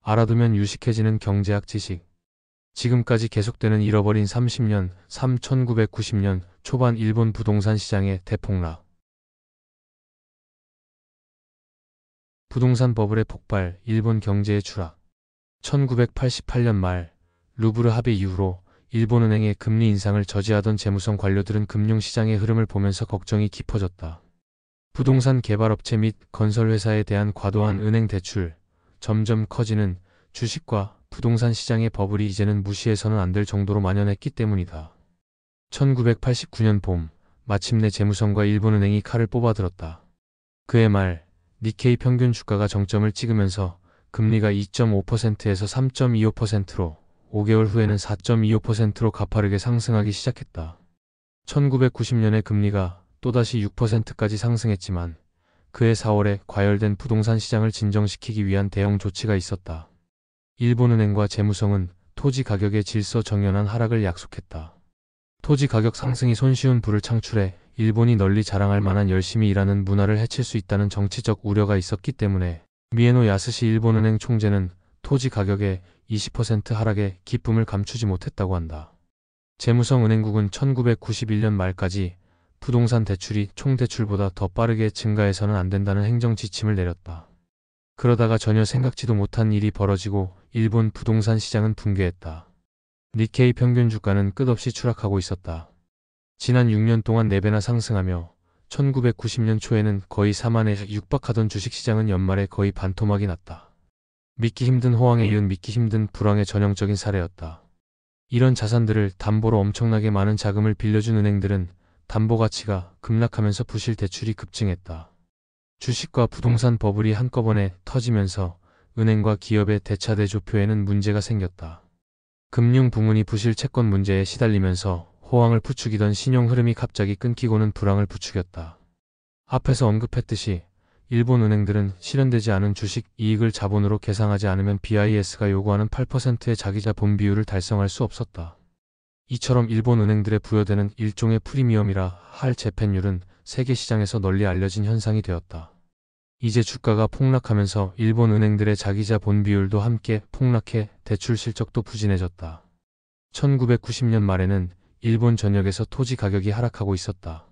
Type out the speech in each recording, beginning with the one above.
알아두면 유식해지는 경제학 지식. 지금까지 계속되는 잃어버린 30년, 1990년 초반 일본 부동산 시장의 대폭락. 부동산 버블의 폭발, 일본 경제의 추락. 1988년 말, 루브르 합의 이후로 일본은행의 금리 인상을 저지하던 재무성 관료들은 금융시장의 흐름을 보면서 걱정이 깊어졌다. 부동산 개발업체 및 건설회사에 대한 과도한 은행 대출, 점점 커지는 주식과 부동산 시장의 버블이 이제는 무시해서는 안 될 정도로 만연했기 때문이다. 1989년 봄, 마침내 재무성과 일본은행이 칼을 뽑아들었다. 그해 말, 니케이 평균 주가가 정점을 찍으면서 금리가 2.5%에서 3.25%로 5개월 후에는 4.25%로 가파르게 상승하기 시작했다. 1990년에 금리가 또다시 6%까지 상승했지만 그해 4월에 과열된 부동산 시장을 진정시키기 위한 대형 조치가 있었다. 일본은행과 재무성은 토지 가격의 질서 정연한 하락을 약속했다. 토지 가격 상승이 손쉬운 부를 창출해 일본이 널리 자랑할 만한 열심히 일하는 문화를 해칠 수 있다는 정치적 우려가 있었기 때문에 미에노 야스시 일본은행 총재는 토지 가격의 20% 하락에 기쁨을 감추지 못했다고 한다. 재무성 은행국은 1991년 말까지 부동산 대출이 총대출보다 더 빠르게 증가해서는 안 된다는 행정 지침을 내렸다. 그러다가 전혀 생각지도 못한 일이 벌어지고 일본 부동산 시장은 붕괴했다. 니케이 평균 주가는 끝없이 추락하고 있었다. 지난 6년 동안 4배나 상승하며 1990년 초에는 거의 4만에 육박하던 주식시장은 연말에 거의 반토막이 났다. 믿기 힘든 호황에 이은 믿기 힘든 불황의 전형적인 사례였다. 이런 자산들을 담보로 엄청나게 많은 자금을 빌려준 은행들은 담보 가치가 급락하면서 부실 대출이 급증했다. 주식과 부동산 버블이 한꺼번에 터지면서 은행과 기업의 대차대조표에는 문제가 생겼다. 금융 부문이 부실 채권 문제에 시달리면서 호황을 부추기던 신용 흐름이 갑자기 끊기고는 불황을 부추겼다. 앞에서 언급했듯이 일본 은행들은 실현되지 않은 주식 이익을 자본으로 계상하지 않으면 BIS가 요구하는 8%의 자기자본 비율을 달성할 수 없었다. 이처럼 일본 은행들에 부여되는 일종의 프리미엄이라 할 재펜율은 세계 시장에서 널리 알려진 현상이 되었다. 이제 주가가 폭락하면서 일본 은행들의 자기자본 비율도 함께 폭락해 대출 실적도 부진해졌다. 1990년 말에는 일본 전역에서 토지 가격이 하락하고 있었다.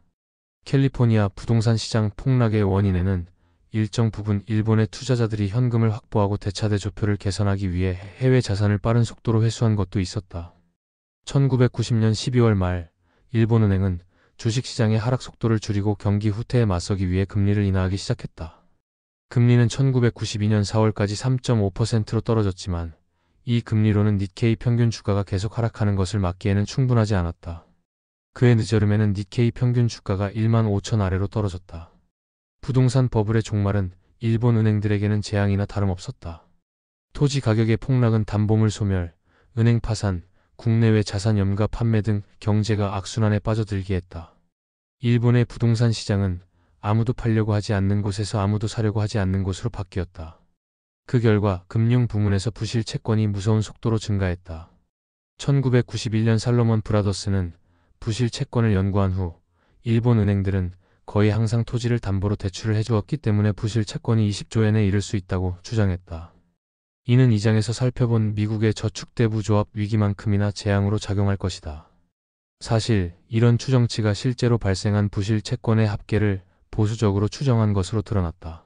캘리포니아 부동산 시장 폭락의 원인에는 일정 부분 일본의 투자자들이 현금을 확보하고 대차대조표를 개선하기 위해 해외 자산을 빠른 속도로 회수한 것도 있었다. 1990년 12월 말 일본은행은 주식시장의 하락 속도를 줄이고 경기 후퇴에 맞서기 위해 금리를 인하하기 시작했다. 금리는 1992년 4월까지 3.5%로 떨어졌지만 이 금리로는 니케이 평균 주가가 계속 하락하는 것을 막기에는 충분하지 않았다. 그해 늦여름에는 니케이 평균 주가가 1만 5천 아래로 떨어졌다. 부동산 버블의 종말은 일본 은행들에게는 재앙이나 다름없었다. 토지 가격의 폭락은 담보물 소멸, 은행 파산, 국내외 자산 염가 판매 등 경제가 악순환에 빠져들게 했다. 일본의 부동산 시장은 아무도 팔려고 하지 않는 곳에서 아무도 사려고 하지 않는 곳으로 바뀌었다. 그 결과 금융 부문에서 부실 채권이 무서운 속도로 증가했다. 1991년 살로몬 브라더스는 부실 채권을 연구한 후 일본 은행들은 거의 항상 토지를 담보로 대출을 해주었기 때문에 부실 채권이 20조엔에 이를 수 있다고 주장했다. 이는 이 장에서 살펴본 미국의 저축대부조합 위기만큼이나 재앙으로 작용할 것이다. 사실 이런 추정치가 실제로 발생한 부실 채권의 합계를 보수적으로 추정한 것으로 드러났다.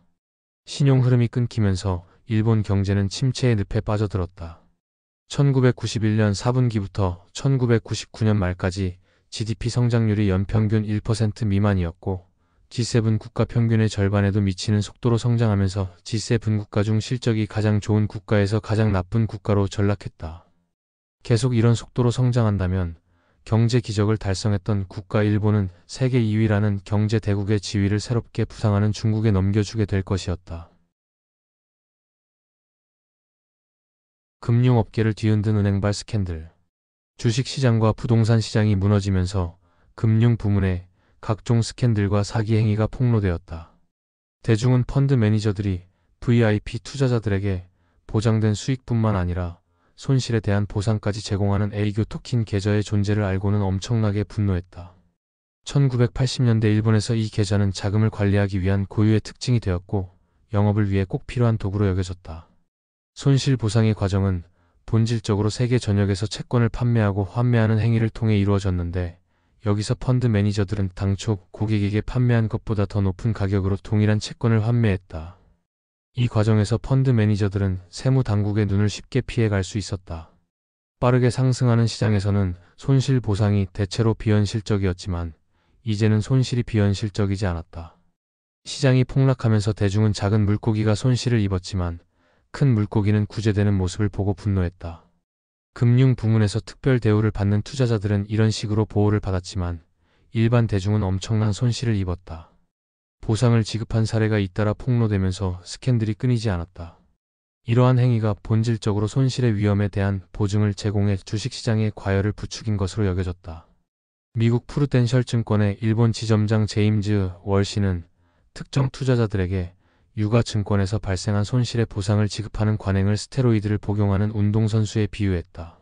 신용 흐름이 끊기면서 일본 경제는 침체의 늪에 빠져들었다. 1991년 4분기부터 1999년 말까지 GDP 성장률이 연평균 1% 미만이었고 G7 국가 평균의 절반에도 미치는 속도로 성장하면서 G7 국가 중 실적이 가장 좋은 국가에서 가장 나쁜 국가로 전락했다. 계속 이런 속도로 성장한다면 경제 기적을 달성했던 국가 일본은 세계 2위라는 경제 대국의 지위를 새롭게 부상하는 중국에 넘겨주게 될 것이었다. 금융업계를 뒤흔든 은행발 스캔들. 주식시장과 부동산 시장이 무너지면서 금융 부문에 각종 스캔들과 사기 행위가 폭로되었다. 대중은 펀드 매니저들이 VIP 투자자들에게 보장된 수익뿐만 아니라 손실에 대한 보상까지 제공하는 애교 토킨 계좌의 존재를 알고는 엄청나게 분노했다. 1980년대 일본에서 이 계좌는 자금을 관리하기 위한 고유의 특징이 되었고 영업을 위해 꼭 필요한 도구로 여겨졌다. 손실 보상의 과정은 본질적으로 세계 전역에서 채권을 판매하고 환매하는 행위를 통해 이루어졌는데, 여기서 펀드 매니저들은 당초 고객에게 판매한 것보다 더 높은 가격으로 동일한 채권을 환매했다. 이 과정에서 펀드 매니저들은 세무 당국의 눈을 쉽게 피해갈 수 있었다. 빠르게 상승하는 시장에서는 손실 보상이 대체로 비현실적이었지만, 이제는 손실이 비현실적이지 않았다. 시장이 폭락하면서 대중은 작은 물고기가 손실을 입었지만, 큰 물고기는 구제되는 모습을 보고 분노했다. 금융 부문에서 특별 대우를 받는 투자자들은 이런 식으로 보호를 받았지만, 일반 대중은 엄청난 손실을 입었다. 보상을 지급한 사례가 잇따라 폭로되면서 스캔들이 끊이지 않았다. 이러한 행위가 본질적으로 손실의 위험에 대한 보증을 제공해 주식시장의 과열을 부추긴 것으로 여겨졌다. 미국 프루덴셜 증권의 일본 지점장 제임즈 월시는 특정 투자자들에게 유가증권에서 발생한 손실의 보상을 지급하는 관행을 스테로이드를 복용하는 운동선수에 비유했다.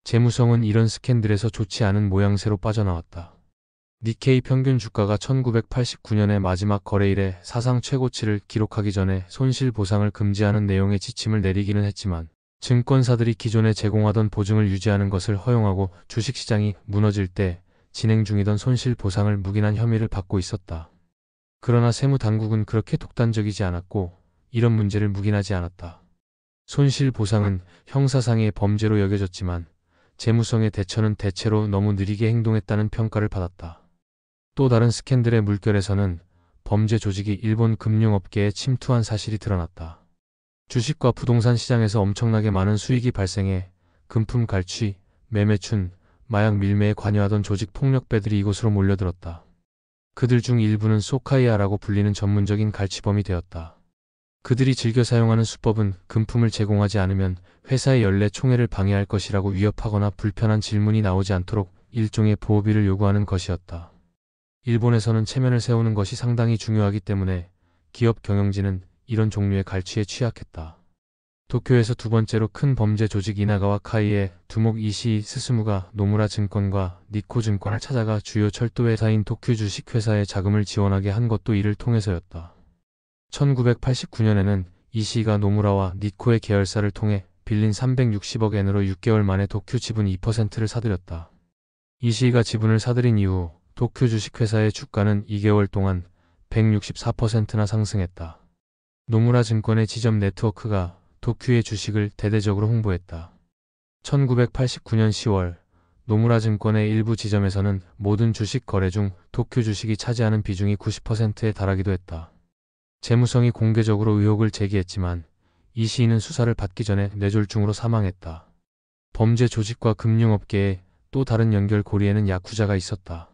재무성은 이런 스캔들에서 좋지 않은 모양새로 빠져나왔다. 니케이 평균 주가가 1989년의 마지막 거래일에 사상 최고치를 기록하기 전에 손실 보상을 금지하는 내용의 지침을 내리기는 했지만, 증권사들이 기존에 제공하던 보증을 유지하는 것을 허용하고 주식시장이 무너질 때 진행 중이던 손실 보상을 묵인한 혐의를 받고 있었다. 그러나 세무당국은 그렇게 독단적이지 않았고, 이런 문제를 묵인하지 않았다. 손실 보상은 형사상의 범죄로 여겨졌지만, 재무성의 대처는 대체로 너무 느리게 행동했다는 평가를 받았다. 또 다른 스캔들의 물결에서는 범죄 조직이 일본 금융업계에 침투한 사실이 드러났다. 주식과 부동산 시장에서 엄청나게 많은 수익이 발생해 금품 갈취, 매매춘, 마약 밀매에 관여하던 조직 폭력배들이 이곳으로 몰려들었다. 그들 중 일부는 소카이아라고 불리는 전문적인 갈취범이 되었다. 그들이 즐겨 사용하는 수법은 금품을 제공하지 않으면 회사의 연례 총회를 방해할 것이라고 위협하거나 불편한 질문이 나오지 않도록 일종의 보호비를 요구하는 것이었다. 일본에서는 체면을 세우는 것이 상당히 중요하기 때문에 기업 경영진은 이런 종류의 갈취에 취약했다. 도쿄에서 두 번째로 큰 범죄 조직 이나가와 카이의 두목 이시이 스스무가 노무라 증권과 니코 증권을 찾아가 주요 철도회사인 도쿄 주식회사에 자금을 지원하게 한 것도 이를 통해서였다. 1989년에는 이시이가 노무라와 니코의 계열사를 통해 빌린 360억 엔으로 6개월 만에 도쿄 지분 2%를 사들였다. 이시이가 지분을 사들인 이후 도쿄 주식회사의 주가는 2개월 동안 164%나 상승했다. 노무라 증권의 지점 네트워크가 도쿄의 주식을 대대적으로 홍보했다. 1989년 10월 노무라 증권의 일부 지점에서는 모든 주식 거래 중 도쿄 주식이 차지하는 비중이 90%에 달하기도 했다. 재무성이 공개적으로 의혹을 제기했지만 이시이는 수사를 받기 전에 뇌졸중으로 사망했다. 범죄 조직과 금융업계의 또 다른 연결고리에는 야쿠자가 있었다.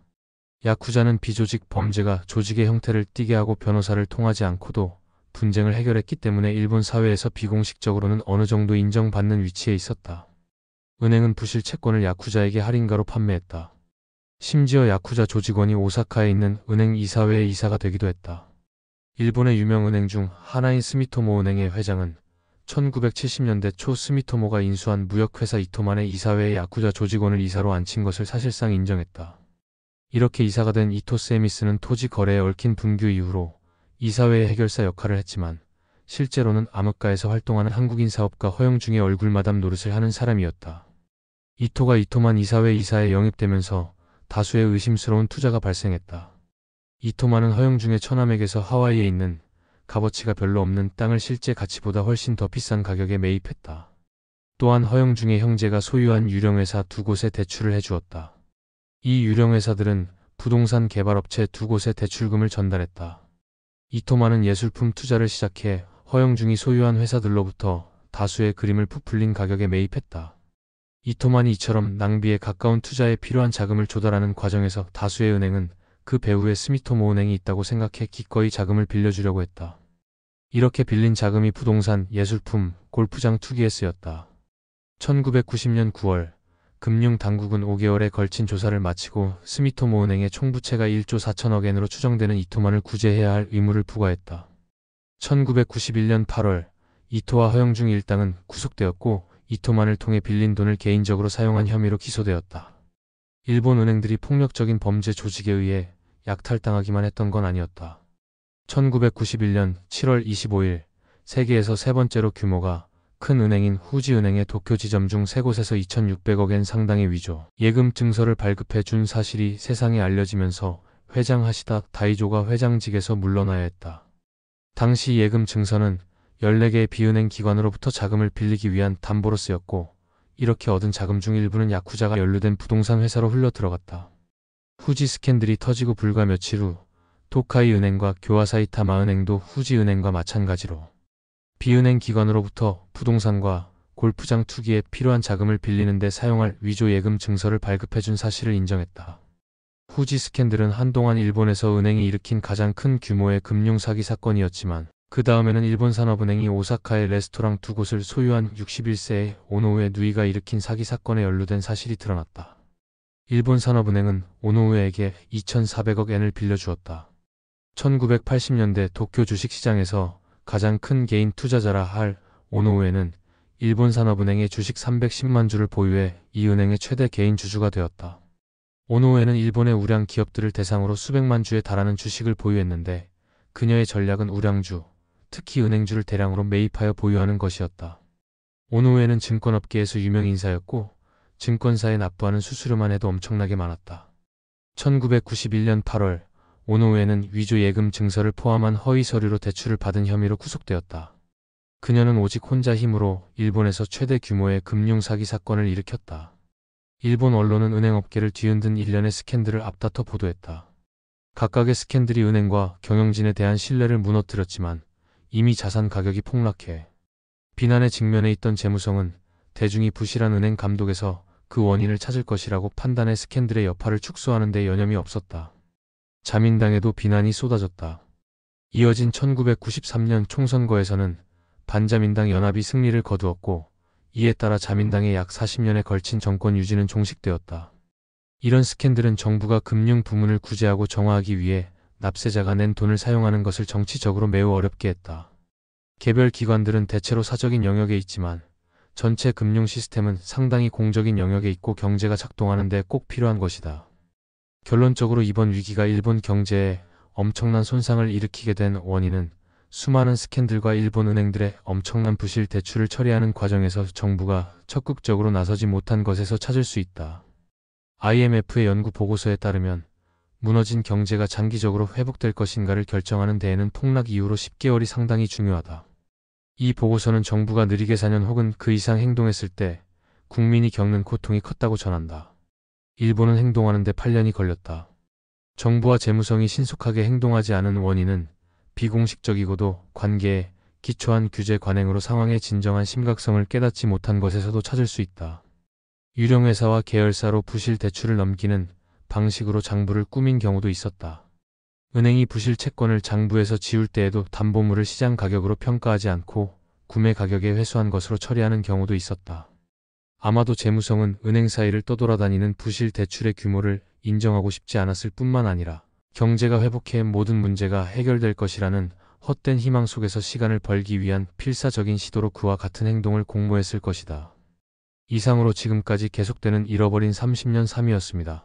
야쿠자는 비조직 범죄가 조직의 형태를 띠게 하고 변호사를 통하지 않고도 분쟁을 해결했기 때문에 일본 사회에서 비공식적으로는 어느 정도 인정받는 위치에 있었다. 은행은 부실 채권을 야쿠자에게 할인가로 판매했다. 심지어 야쿠자 조직원이 오사카에 있는 은행 이사회의 이사가 되기도 했다. 일본의 유명 은행 중 하나인 스미토모 은행의 회장은 1970년대 초 스미토모가 인수한 무역회사 이토만의 이사회의 야쿠자 조직원을 이사로 앉힌 것을 사실상 인정했다. 이렇게 이사가 된 이토 세미스는 토지 거래에 얽힌 분규 이후로 이사회의 해결사 역할을 했지만 실제로는 암흑가에서 활동하는 한국인 사업가 허영중의 얼굴마담 노릇을 하는 사람이었다. 이토가 이토만 이사회 이사에 영입되면서 다수의 의심스러운 투자가 발생했다. 이토만은 허영중의 처남에게서 하와이에 있는 값어치가 별로 없는 땅을 실제 가치보다 훨씬 더 비싼 가격에 매입했다. 또한 허영중의 형제가 소유한 유령회사 두 곳에 대출을 해주었다. 이 유령회사들은 부동산 개발업체 두 곳에 대출금을 전달했다. 이토만은 예술품 투자를 시작해 허영중이 소유한 회사들로부터 다수의 그림을 부풀린 가격에 매입했다. 이토만이 이처럼 낭비에 가까운 투자에 필요한 자금을 조달하는 과정에서 다수의 은행은 그 배후에 스미토모 은행이 있다고 생각해 기꺼이 자금을 빌려주려고 했다. 이렇게 빌린 자금이 부동산, 예술품, 골프장 투기에 쓰였다. 1990년 9월 금융당국은 5개월에 걸친 조사를 마치고 스미토모 은행의 총부채가 1조 4천억 엔으로 추정되는 이토만을 구제해야 할 의무를 부과했다. 1991년 8월 이토와 허영중 일당은 구속되었고 이토만을 통해 빌린 돈을 개인적으로 사용한 혐의로 기소되었다. 일본 은행들이 폭력적인 범죄 조직에 의해 약탈당하기만 했던 건 아니었다. 1991년 7월 25일 세계에서 세 번째로 규모가 큰 은행인 후지은행의 도쿄 지점 중 3곳에서 2,600억 엔 상당의 위조 예금 증서를 발급해 준 사실이 세상에 알려지면서 회장 하시다 다이조가 회장직에서 물러나야 했다. 당시 예금 증서는 14개의 비은행 기관으로부터 자금을 빌리기 위한 담보로 쓰였고, 이렇게 얻은 자금 중 일부는 야쿠자가 연루된 부동산 회사로 흘러 들어갔다. 후지 스캔들이 터지고 불과 며칠 후 토카이 은행과 교와사이타마 은행도 후지 은행과 마찬가지로 비은행 기관으로부터 부동산과 골프장 투기에 필요한 자금을 빌리는 데 사용할 위조 예금 증서를 발급해준 사실을 인정했다. 후지 스캔들은 한동안 일본에서 은행이 일으킨 가장 큰 규모의 금융 사기 사건이었지만, 그 다음에는 일본산업은행이 오사카의 레스토랑 2곳을 소유한 61세의 오노우에 누이가 일으킨 사기 사건에 연루된 사실이 드러났다. 일본산업은행은 오노우에게 2,400억 엔을 빌려주었다. 1980년대 도쿄 주식시장에서 가장 큰 개인 투자자라 할 오노우에는 일본산업은행의 주식 310만 주를 보유해 이 은행의 최대 개인 주주가 되었다. 오노우에는 일본의 우량 기업들을 대상으로 수백만 주에 달하는 주식을 보유했는데, 그녀의 전략은 우량주, 특히 은행주를 대량으로 매입하여 보유하는 것이었다. 오노우에는 증권업계에서 유명 인사였고, 증권사에 납부하는 수수료만 해도 엄청나게 많았다. 1991년 8월, 오노우에는 위조 예금 증서를 포함한 허위 서류로 대출을 받은 혐의로 구속되었다. 그녀는 오직 혼자 힘으로 일본에서 최대 규모의 금융 사기 사건을 일으켰다. 일본 언론은 은행업계를 뒤흔든 일련의 스캔들을 앞다퉈 보도했다. 각각의 스캔들이 은행과 경영진에 대한 신뢰를 무너뜨렸지만 이미 자산 가격이 폭락해 비난의 직면에 있던 재무성은 대중이 부실한 은행 감독에서 그 원인을 찾을 것이라고 판단해 스캔들의 여파를 축소하는 데 여념이 없었다. 자민당에도 비난이 쏟아졌다. 이어진 1993년 총선거에서는 반자민당 연합이 승리를 거두었고, 이에 따라 자민당의 약 40년에 걸친 정권 유지는 종식되었다. 이런 스캔들은 정부가 금융 부문을 구제하고 정화하기 위해 납세자가 낸 돈을 사용하는 것을 정치적으로 매우 어렵게 했다. 개별 기관들은 대체로 사적인 영역에 있지만 전체 금융 시스템은 상당히 공적인 영역에 있고 경제가 작동하는 데 꼭 필요한 것이다. 결론적으로 이번 위기가 일본 경제에 엄청난 손상을 일으키게 된 원인은 수많은 스캔들과 일본 은행들의 엄청난 부실 대출을 처리하는 과정에서 정부가 적극적으로 나서지 못한 것에서 찾을 수 있다. IMF의 연구 보고서에 따르면 무너진 경제가 장기적으로 회복될 것인가를 결정하는 데에는 폭락 이후로 10개월이 상당히 중요하다. 이 보고서는 정부가 느리게 4년 혹은 그 이상 행동했을 때 국민이 겪는 고통이 컸다고 전한다. 일본은 행동하는 데 8년이 걸렸다. 정부와 재무성이 신속하게 행동하지 않은 원인은 비공식적이고도 관계에 기초한 규제 관행으로 상황의 진정한 심각성을 깨닫지 못한 것에서도 찾을 수 있다. 유령회사와 계열사로 부실 대출을 넘기는 방식으로 장부를 꾸민 경우도 있었다. 은행이 부실 채권을 장부에서 지울 때에도 담보물을 시장 가격으로 평가하지 않고 구매 가격에 회수한 것으로 처리하는 경우도 있었다. 아마도 재무성은 은행 사이를 떠돌아다니는 부실 대출의 규모를 인정하고 싶지 않았을 뿐만 아니라 경제가 회복해 모든 문제가 해결될 것이라는 헛된 희망 속에서 시간을 벌기 위한 필사적인 시도로 그와 같은 행동을 공모했을 것이다. 이상으로 지금까지 계속되는 잃어버린 30년 3이었습니다.